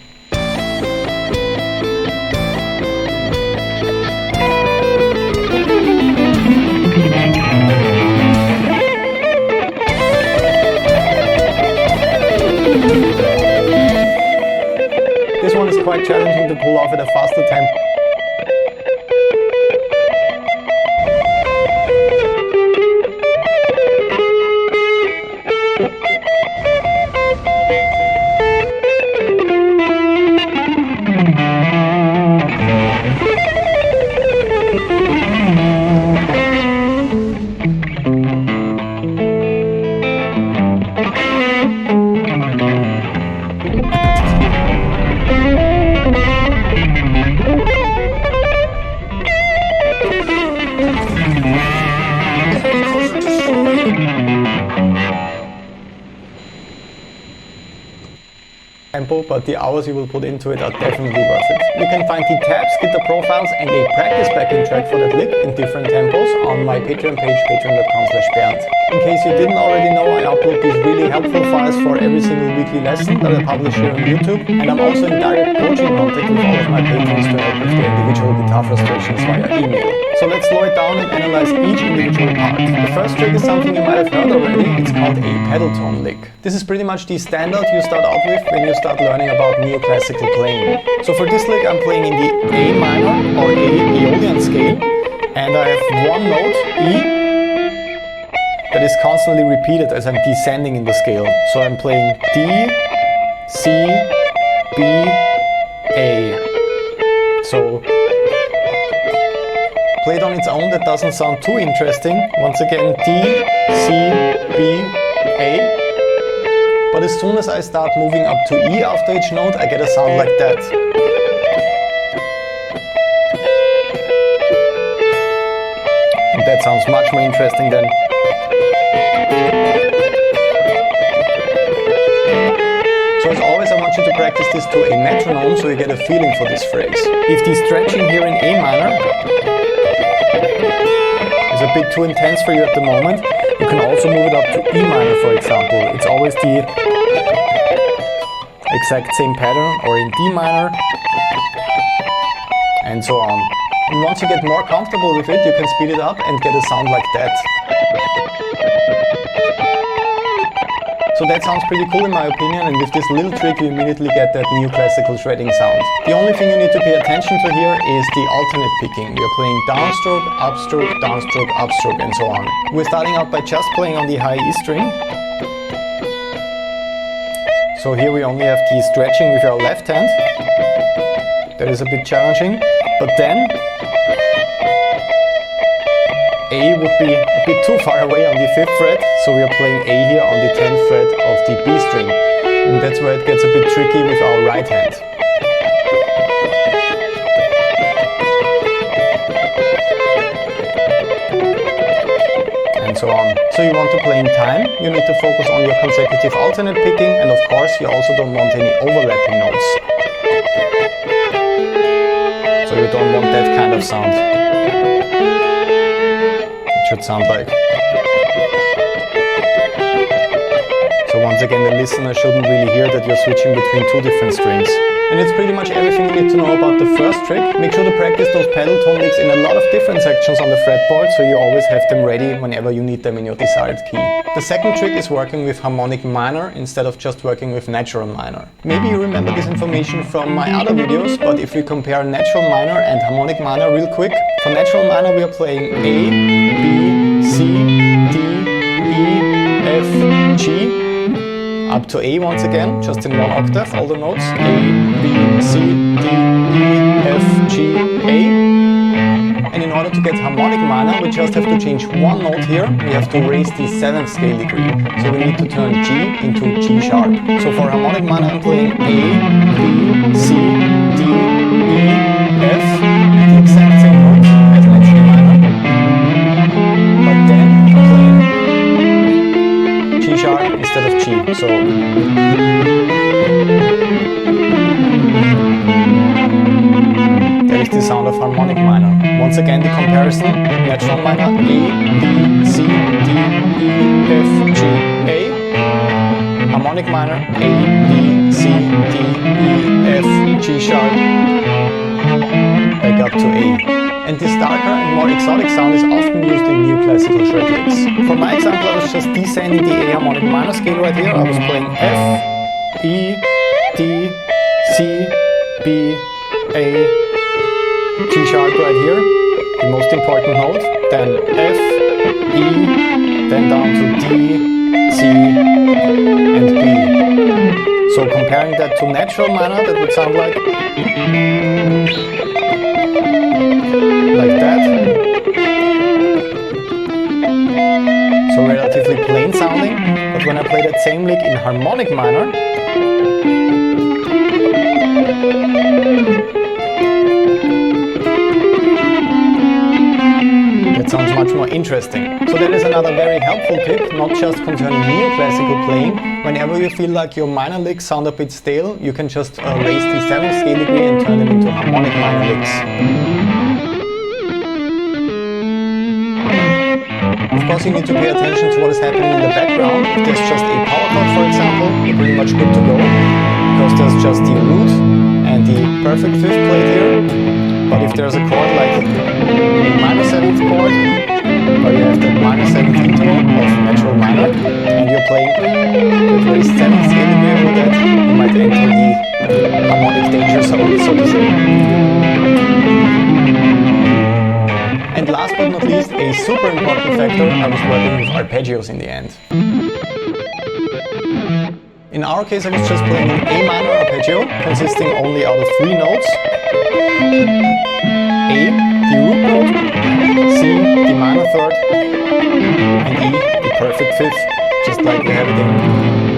This one is quite challenging to pull off at a faster tempo. Tempo, but the hours you will put into it are definitely worth it. You can find the tabs, guitar profiles and a practice backing track for that lick in different tempos on my Patreon page, patreon.com/Bernd. In case you didn't already know, I upload these really helpful files for every single weekly lesson that I publish here on YouTube, and I'm also in direct coaching contact with all of my patrons to help with their individual guitar frustrations via email. So let's slow it down and analyze each individual part. The first trick is something you might have heard already. It's called a pedal tone lick. This is pretty much the standard you start out with when you start learning about neoclassical playing. So for this lick I'm playing in the A minor or A Aeolian scale, and I have one note, E, that is constantly repeated as I'm descending in the scale. So I'm playing D, C, B, A. So played on its own, that doesn't sound too interesting. Once again, D, C, B, A. But as soon as I start moving up to E after each note, I get a sound like that. And that sounds much more interesting than. So as always, I want you to practice this to a metronome so you get a feeling for this phrase. If the stretching here in A minor is a bit too intense for you at the moment, you can also move it up to E minor, for example. It's always the exact same pattern, or in D minor, and so on. And once you get more comfortable with it, you can speed it up and get a sound like that. So that sounds pretty cool in my opinion, and with this little trick you immediately get that neoclassical shredding sound. The only thing you need to pay attention to here is the alternate picking. We are playing downstroke, upstroke, upstroke, and so on. We're starting out by just playing on the high E string. So here we only have the stretching with our left hand. That is a bit challenging, but then A would be a bit too far away on the 5th fret, so we are playing A here on the 10th fret of the B string. And that's where it gets a bit tricky with our right hand. And so on. So you want to play in time, you need to focus on your consecutive alternate picking, and of course you also don't want any overlapping notes. So you don't want that kind of sound. Should sound like. So once again, the listener shouldn't really hear that you're switching between two different strings. And it's pretty much everything you need to know about the first trick. Make sure to practice those pedal tone licks in a lot of different sections on the fretboard, so you always have them ready whenever you need them in your desired key. The second trick is working with harmonic minor instead of just working with natural minor. Maybe you remember this information from my other videos, but if we compare natural minor and harmonic minor real quick, for natural minor we are playing A, B, C, D, E, F, G, up to A once again, just in one octave, all the notes, A, B, C, D, E, F, G, A. And in order to get harmonic minor, we just have to change one note here. We have to raise the 7th scale degree. So we need to turn G into G sharp. So for harmonic minor, I'm playing A, B, C, D, E, F, the exact same notes as natural minor. But then I'm playing G sharp instead of G. So that is the sound of harmonic minor. Once again, the comparison: natural minor A, B, C, D, E, F, G, A. Harmonic minor A, B, C, D, E, F, G sharp. Back up to A. And this darker and more exotic sound is often used in neoclassical shred licks. For my example, I was just descending the A harmonic minor scale right here. I was playing F, E, D, C, B, A, G sharp right here, the most important note, then F, E, then down to D, C, and B. So comparing that to natural minor, that would sound like that. So relatively plain sounding, but when I play that same lick in harmonic minor, that sounds much more interesting. So that is another very helpful tip, not just concerning neoclassical playing. Whenever you feel like your minor licks sound a bit stale, you can just raise the 7th scale degree and turn them into harmonic minor licks. of course you need to pay attention to what is happening in the background. If there's just a power chord, for example, you're pretty much good to go, because there's just the root and the perfect fifth played here. But if there's a chord like a minor 7th chord, or you have the minor 7th interval of natural minor, and you're playing the very 7th scale degree over that, you might enter the harmonic danger zone, so to say. And last but not least, a super important factor, I was working with arpeggios in the end. In our case, I was just playing an A minor arpeggio, consisting only out of 3 notes. A, the root note, C, the minor 3rd, and E, the perfect 5th, just like we have it in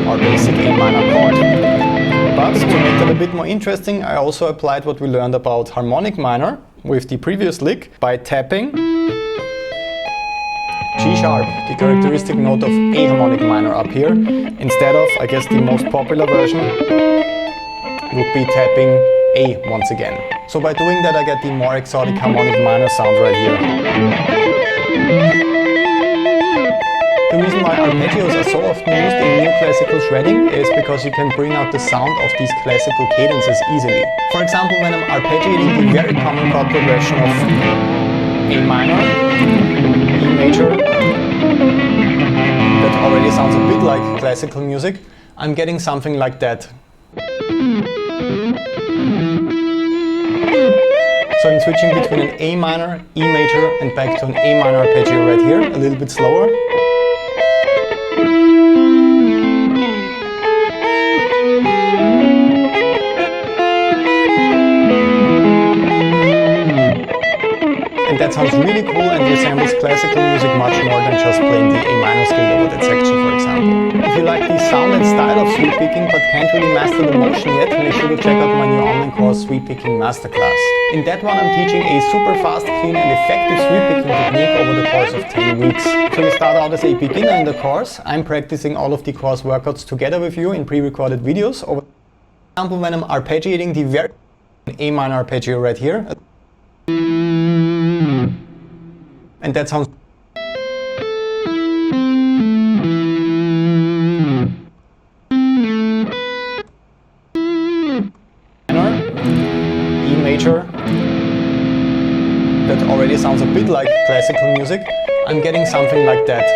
our basic A minor chord. But to make that a bit more interesting, I also applied what we learned about harmonic minor with the previous lick by tapping G sharp, the characteristic note of A harmonic minor up here, instead of, I guess the most popular version would be tapping A once again. So by doing that I get the more exotic harmonic minor sound right here. The reason why arpeggios are so often used in neoclassical shredding is because you can bring out the sound of these classical cadences easily. For example, when I'm arpeggiating the very common chord progression of A minor, E major, that already sounds a bit like classical music, I'm getting something like that. So I'm switching between an A minor, E major and back to an A minor arpeggio right here, a little bit slower. And that sounds really cool and resembles classical music much more than just playing the A minor scale over that section, for example. If you like the sound and style of sweep picking but can't really master the motion yet, make sure to check out my new online course, Sweep Picking Masterclass. In that one I'm teaching a super fast, clean and effective sweep picking technique over the course of 10 weeks. So you start out as a beginner in the course. I'm practicing all of the course workouts together with you in pre-recorded videos. For example, when I'm arpeggiating the very A minor arpeggio right here. And that sounds minor, E major, that already sounds a bit like classical music. I'm getting something like that.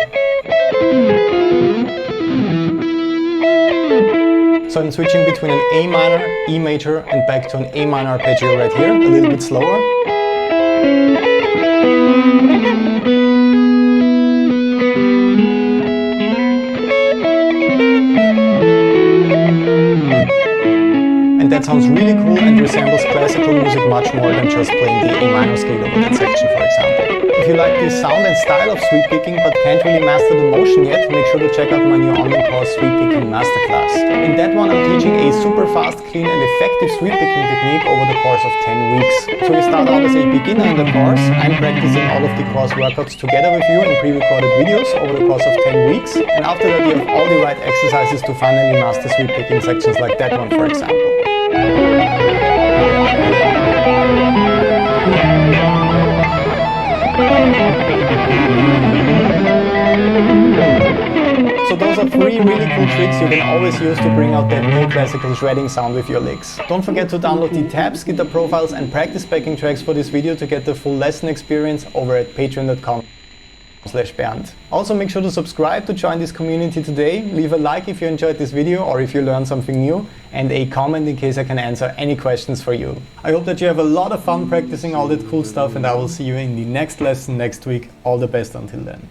So I'm switching between an A minor, E major and back to an A minor arpeggio right here, a little bit slower. And that sounds really cool and resembles classical music much more than just playing the A minor scale over that section, for example. If you like the sound and style of sweep picking but can't really master the motion yet, make sure to check out my new online course, Sweep Picking Masterclass. In that one I'm teaching a super fast, clean and effective sweep picking technique over the course of 10 weeks. So you start out as a beginner in the course. I'm practicing all of the course workouts together with you in pre-recorded videos over the course of 10 weeks. And after that you have all the right exercises to finally master sweep picking sections like that one, for example. So those are 3 really cool tricks you can always use to bring out that neoclassical shredding sound with your licks. Don't forget to download the tabs, guitar profiles and practice backing tracks for this video to get the full lesson experience over at patreon.com/Bernd. Also make sure to subscribe to join this community today, leave a like if you enjoyed this video or if you learned something new, and a comment in case I can answer any questions for you. I hope that you have a lot of fun practicing all that cool stuff, and I will see you in the next lesson next week. All the best until then.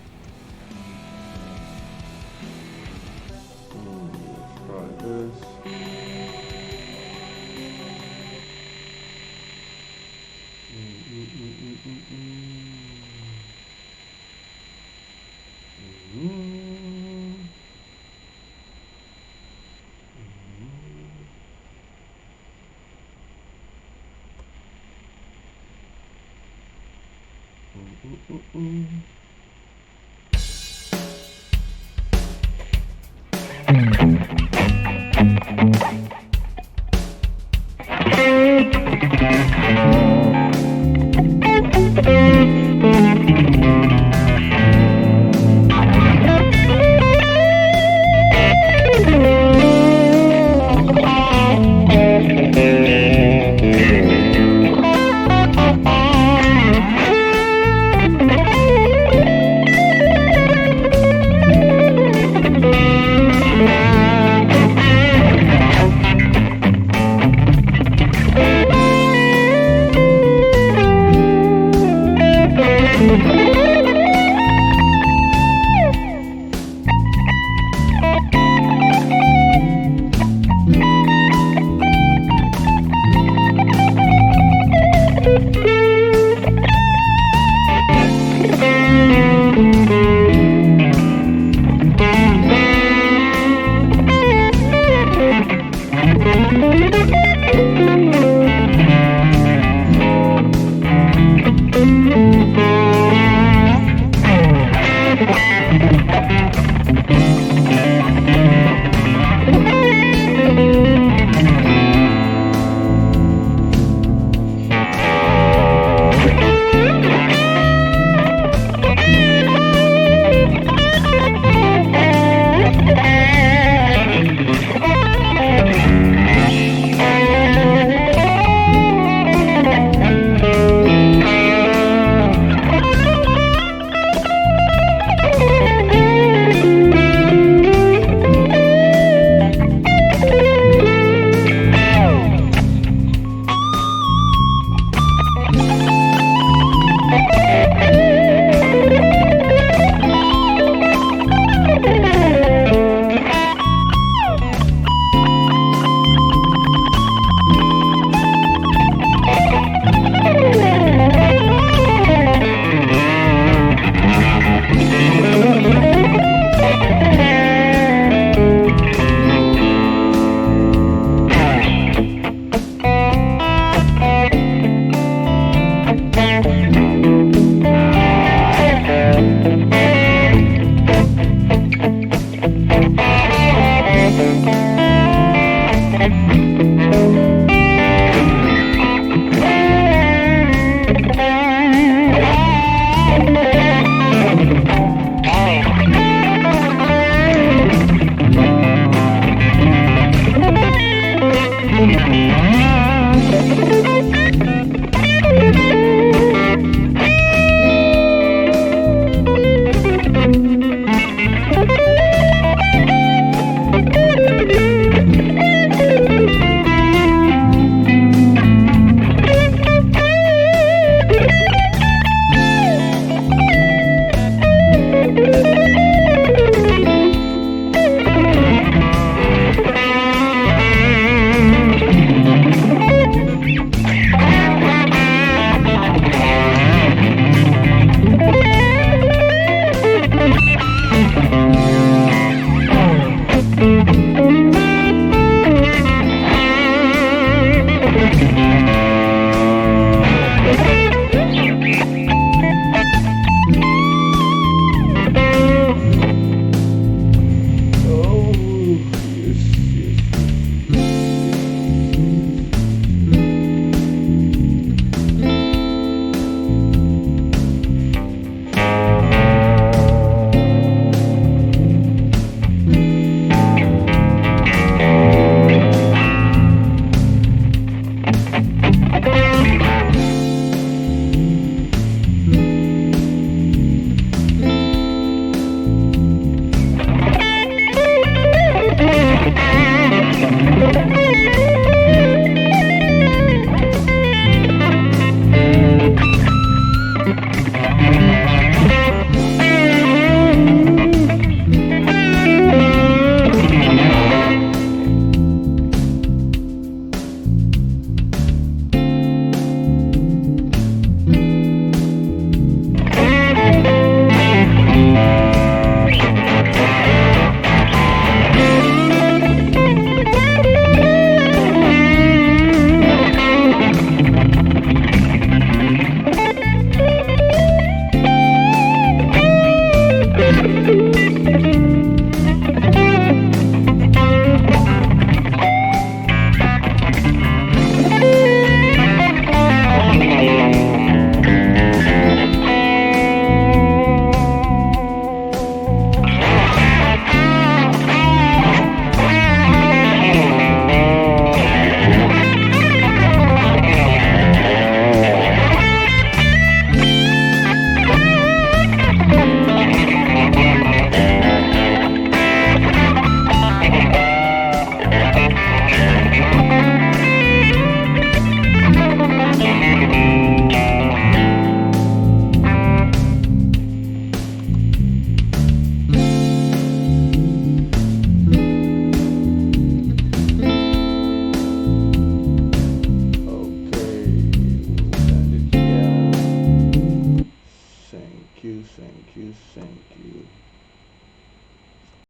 you, thank you, thank you.